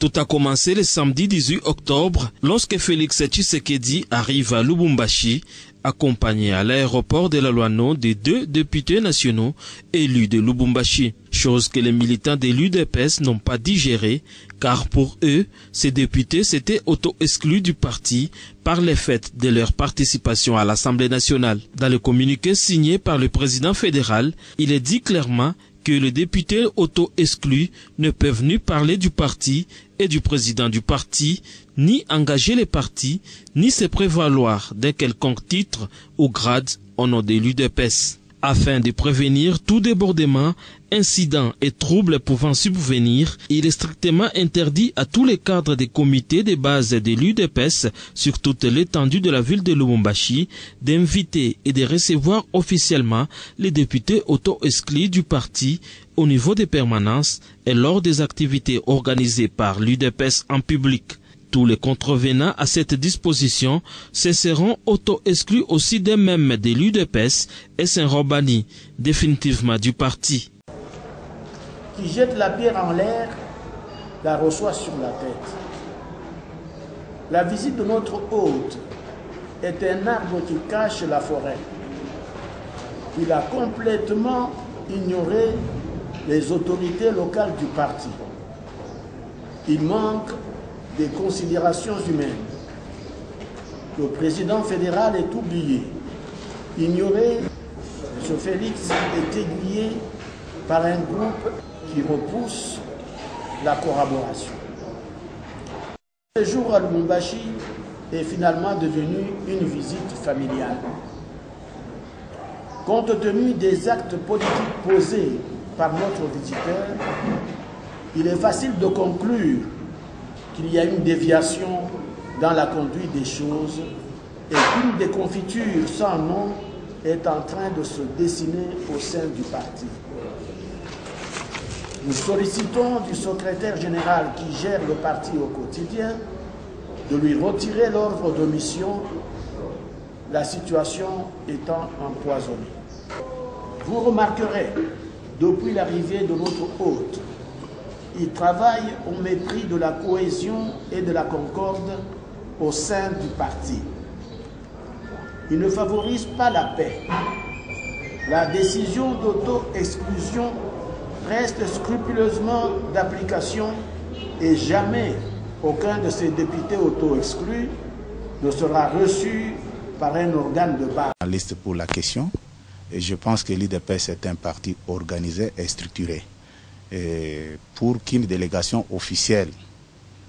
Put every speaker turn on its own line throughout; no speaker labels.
Tout a commencé le samedi 18 octobre lorsque Félix Tshisekedi arrive à Lubumbashi, accompagné à l'aéroport de la Loano des 2 députés nationaux élus de Lubumbashi. Chose que les militants de l'UDPS n'ont pas digéré, car pour eux, ces députés s'étaient auto-exclus du parti par le fait de leur participation à l'Assemblée nationale. Dans le communiqué signé par le président fédéral, il est dit clairement que les députés auto-exclus ne peuvent ni parler du parti et du président du parti, ni engager les partis, ni se prévaloir d'un quelconque titre ou grade au nom de l'UDPS. Afin de prévenir tout débordement, incident et troubles pouvant subvenir, il est strictement interdit à tous les cadres des comités de base de l'UDPS sur toute l'étendue de la ville de Lubumbashi d'inviter et de recevoir officiellement les députés auto-exclus du parti au niveau des permanences et lors des activités organisées par l'UDPS en public. Tous les contrevenants à cette disposition se seront auto-exclus aussi d'eux-mêmes de l'UDPS et seront bannis définitivement du parti.
Qui jette la pierre en l'air, la reçoit sur la tête. La visite de notre hôte est un arbre qui cache la forêt. Il a complètement ignoré les autorités locales du parti. Il manque des considérations humaines. Le président fédéral est oublié. Ignoré, M. Félix est aiguillé par un groupe qui repousse la collaboration. Ce séjour à Lubumbashi est finalement devenu une visite familiale. Compte tenu des actes politiques posés par notre visiteur, il est facile de conclure qu'il y a une déviation dans la conduite des choses et qu'une déconfiture sans nom est en train de se dessiner au sein du parti. Nous sollicitons du secrétaire général qui gère le parti au quotidien de lui retirer l'ordre de mission, la situation étant empoisonnée. Vous remarquerez, depuis l'arrivée de notre hôte, il travaille au mépris de la cohésion et de la concorde au sein du parti. Il ne favorise pas la paix. La décision d'auto-exclusion reste scrupuleusement d'application et jamais aucun de ces députés auto-exclus ne sera reçu par un organe de base.
Liste pour la question. Et je pense que l'UDPS est un parti organisé et structuré. Et pour qu'une délégation officielle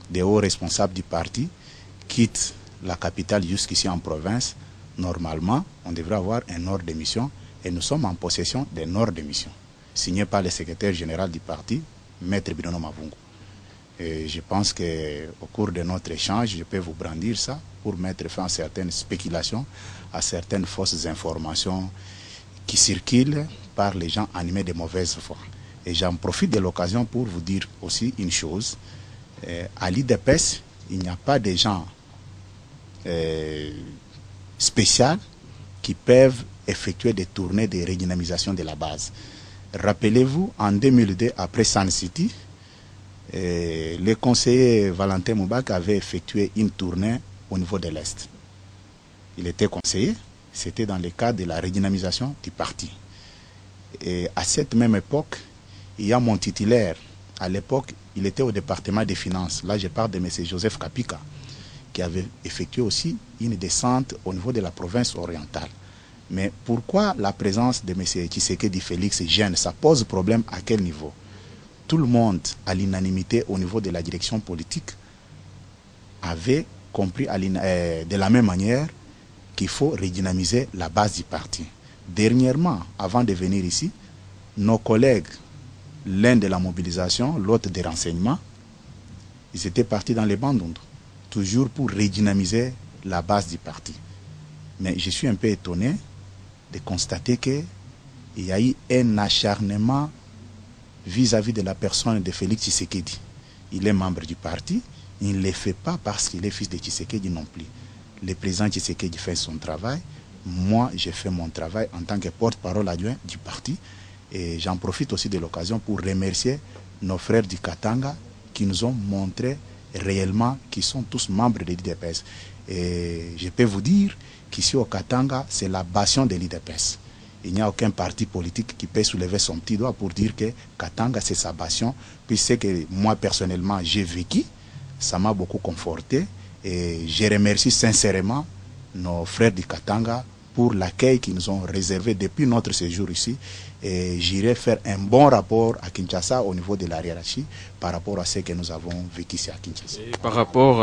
des hauts responsables du parti quitte la capitale jusqu'ici en province, normalement, on devrait avoir un ordre de mission et nous sommes en possession d'un ordre de mission signé par le secrétaire général du parti, Maître Binono Mavungu. Et je pense qu'au cours de notre échange, je peux vous brandir ça pour mettre fin à certaines spéculations, à certaines fausses informations qui circulent par les gens animés de mauvaise foi. Et j'en profite de l'occasion pour vous dire aussi une chose. À l'UDPS, il n'y a pas de gens spéciaux qui peuvent effectuer des tournées de redynamisation de la base. Rappelez-vous, en 2002, après Sun City, le conseiller Valentin Moubak avait effectué une tournée au niveau de l'Est. Il était conseiller, c'était dans le cadre de la redynamisation du parti. Et à cette même époque, il y a mon titulaire. À l'époque, il était au département des finances. Là, je parle de M. Joseph Kapika, qui avait effectué aussi une descente au niveau de la province orientale. Mais pourquoi la présence de M. Tshisekedi Félix gêne? Ça pose problème à quel niveau? Tout le monde, à l'unanimité au niveau de la direction politique, avait compris de la même manière qu'il faut redynamiser la base du parti. Dernièrement, avant de venir ici, nos collègues, l'un de la mobilisation, l'autre des renseignements, ils étaient partis dans les bandons, toujours pour redynamiser la base du parti. Mais je suis un peu étonné de constater qu'il y a eu un acharnement vis-à-vis de la personne de Félix Tshisekedi. Il est membre du parti, il ne le fait pas parce qu'il est fils de Tshisekedi non plus. Le président Tshisekedi fait son travail, moi j'ai fait mon travail en tant que porte-parole adjoint du parti. Et j'en profite aussi de l'occasion pour remercier nos frères du Katanga qui nous ont montré réellement qu'ils sont tous membres de l'IDPS. Et je peux vous dire qu'ici au Katanga, c'est la bastion de l'IDPS. Il n'y a aucun parti politique qui peut soulever son petit doigt pour dire que Katanga, c'est sa bastion. Puis c'est que moi, personnellement, j'ai vécu. Ça m'a beaucoup conforté. Et je remercie sincèrement nos frères du Katanga pour l'accueil qu'ils nous ont réservé depuis notre séjour ici. Et j'irai faire un bon rapport à Kinshasa au niveau de la hiérarchie par rapport à ce que nous avons vécu ici à Kinshasa.
Et par rapport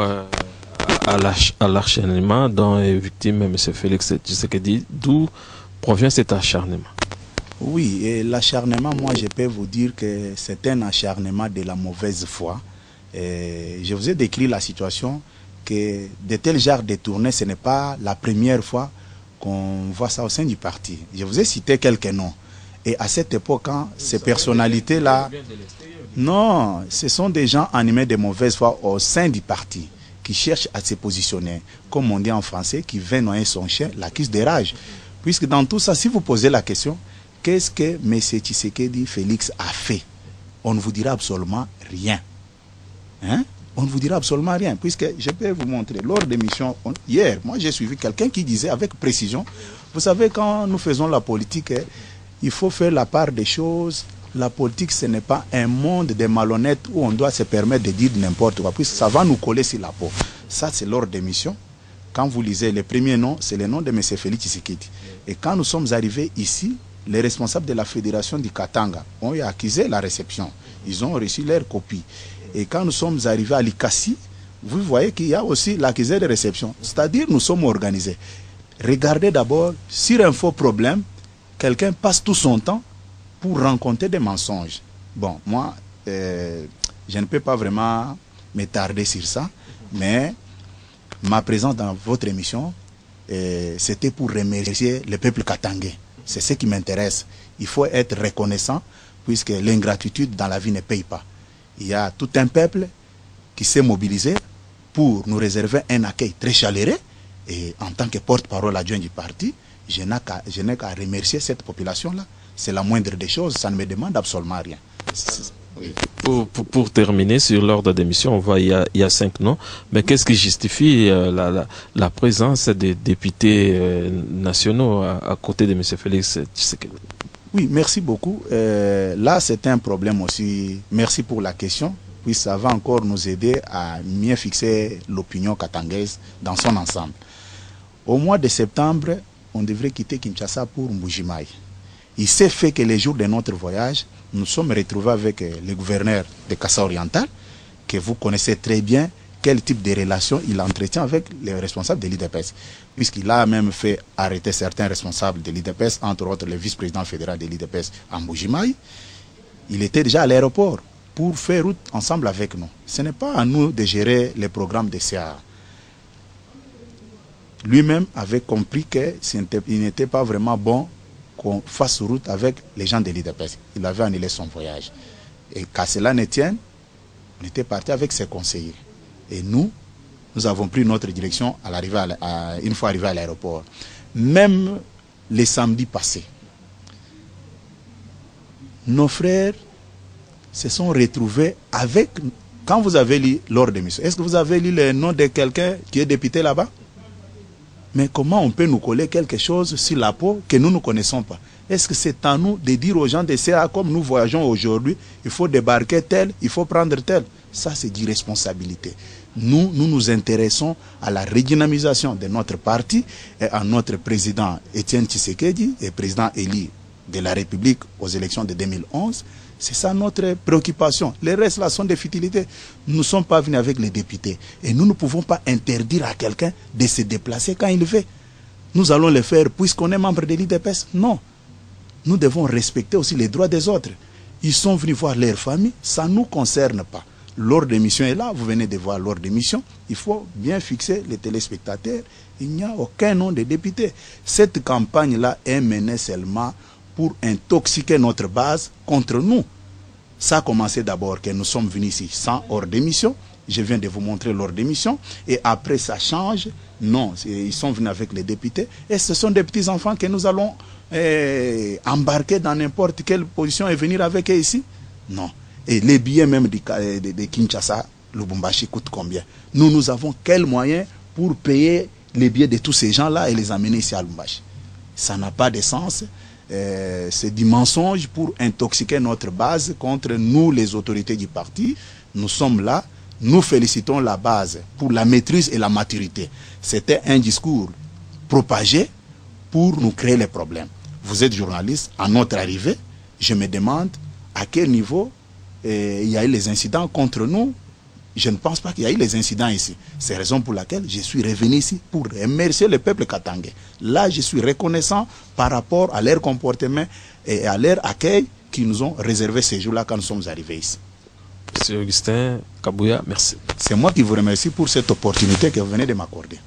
à l'acharnement dont est victime M. Félix Tshisekedi, d'où provient cet acharnement?
Oui, et l'acharnement, moi je peux vous dire que c'est un acharnement de la mauvaise foi. Et je vous ai décrit la situation que de tels genres de tournées, ce n'est pas la première fois qu'on voit ça au sein du parti. Je vous ai cité quelques noms. Et à cette époque, hein, ces personnalités-là, non, ce sont des gens animés de mauvaise foi au sein du parti, qui cherchent à se positionner, comme on dit en français, qui vient noyer son chien, l'accuse de rage. Puisque dans tout ça, si vous posez la question, qu'est-ce que M. Tshisekedi Félix a fait? On ne vous dira absolument rien. Hein? On ne vous dira absolument rien, puisque je peux vous montrer, lors des missions, hier, moi j'ai suivi quelqu'un qui disait avec précision, vous savez, quand nous faisons la politique, il faut faire la part des choses. La politique, ce n'est pas un monde de malhonnêtes où on doit se permettre de dire n'importe quoi, puisque ça va nous coller sur la peau. Ça, c'est lors des missions. Quand vous lisez les premiers noms, c'est le nom de M. Félix Tshisekedi. Et quand nous sommes arrivés ici, les responsables de la fédération du Katanga ont accusé la réception. Ils ont reçu leur copie. Et quand nous sommes arrivés à Likasi, vous voyez qu'il y a aussi l'accusé de réception. C'est-à-dire nous sommes organisés. Regardez d'abord, sur un faux problème, quelqu'un passe tout son temps pour rencontrer des mensonges. Bon, moi, je ne peux pas vraiment m'étarder sur ça, mais ma présence dans votre émission, c'était pour remercier le peuple katangais. C'est ce qui m'intéresse. Il faut être reconnaissant, puisque l'ingratitude dans la vie ne paye pas. Il y a tout un peuple qui s'est mobilisé pour nous réserver un accueil très chaleureux. Et en tant que porte-parole adjoint du parti, je n'ai qu'à remercier cette population-là. C'est la moindre des choses, ça ne me demande absolument rien. Oui.
Pour terminer sur l'ordre d'émission, on voit il y a 5 noms, mais qu'est-ce qui justifie la présence des députés nationaux à côté de M. Félix Tshisekedi?
Oui, merci beaucoup. Là, c'est un problème aussi. Merci pour la question. Puis ça va encore nous aider à mieux fixer l'opinion katangaise dans son ensemble. Au mois de septembre, on devrait quitter Kinshasa pour Mbujimayi. Il s'est fait que les jours de notre voyage, nous sommes retrouvés avec le gouverneur de Kassa Oriental, que vous connaissez très bien, quel type de relation il entretient avec les responsables de l'IDPS. Puisqu'il a même fait arrêter certains responsables de l'IDPS, entre autres le vice-président fédéral de l'IDPS à Mbujimayi. Il était déjà à l'aéroport pour faire route ensemble avec nous. Ce n'est pas à nous de gérer les programmes de CA. Lui-même avait compris qu'il n'était pas vraiment bon qu'on fasse route avec les gens de l'IDPS. Il avait annulé son voyage. Et qu'à cela ne tienne, on était parti avec ses conseillers. Et nous avons pris notre direction une fois arrivés à l'aéroport. Même les samedis passés, nos frères se sont retrouvés avec... Quand vous avez lu l'ordre d'émission, est-ce que vous avez lu le nom de quelqu'un qui est député là-bas? Mais comment on peut nous coller quelque chose sur la peau que nous ne connaissons pas? Est-ce que c'est à nous de dire aux gens de CA, comme nous voyageons aujourd'hui, il faut débarquer tel, il faut prendre tel? Ça, c'est d'irresponsabilité. Nous intéressons à la redynamisation de notre parti et à notre président Étienne Tshisekedi et président élu de la République aux élections de 2011. C'est ça notre préoccupation. Les restes là sont des futilités. Nous ne sommes pas venus avec les députés. Et nous ne pouvons pas interdire à quelqu'un de se déplacer quand il veut. Nous allons le faire puisqu'on est membre de l'IDPS. Non. Nous devons respecter aussi les droits des autres. Ils sont venus voir leur famille. Ça ne nous concerne pas. L'ordre d'émission est là. Vous venez de voir l'ordre d'émission. Il faut bien fixer les téléspectateurs. Il n'y a aucun nom de député. Cette campagne-là est menée seulement pour intoxiquer notre base contre nous. Ça a commencé d'abord que nous sommes venus ici sans ordre d'émission. Je viens de vous montrer l'ordre d'émission. Et après, ça change. Non, ils sont venus avec les députés. Et ce sont des petits-enfants que nous allons embarquer dans n'importe quelle position et venir avec eux ici. Non. Et les billets même de Kinshasa, Lubumbashi coûtent combien? Nous avons quels moyens pour payer les billets de tous ces gens-là et les amener ici à Lubumbashi? Ça n'a pas de sens. C'est du mensonge pour intoxiquer notre base contre nous, les autorités du parti. Nous sommes là. Nous félicitons la base pour la maîtrise et la maturité. C'était un discours propagé pour nous créer les problèmes. Vous êtes journaliste, à notre arrivée, je me demande à quel niveau il y a eu les incidents contre nous. Je ne pense pas qu'il y a eu les incidents ici. C'est la raison pour laquelle je suis revenu ici pour remercier le peuple katangais. Là, je suis reconnaissant par rapport à leur comportement et à leur accueil qui nous ont réservé ces jours-là quand nous sommes arrivés ici.
Monsieur Augustin Kabouya, merci.
C'est moi qui vous remercie pour cette opportunité que vous venez de m'accorder.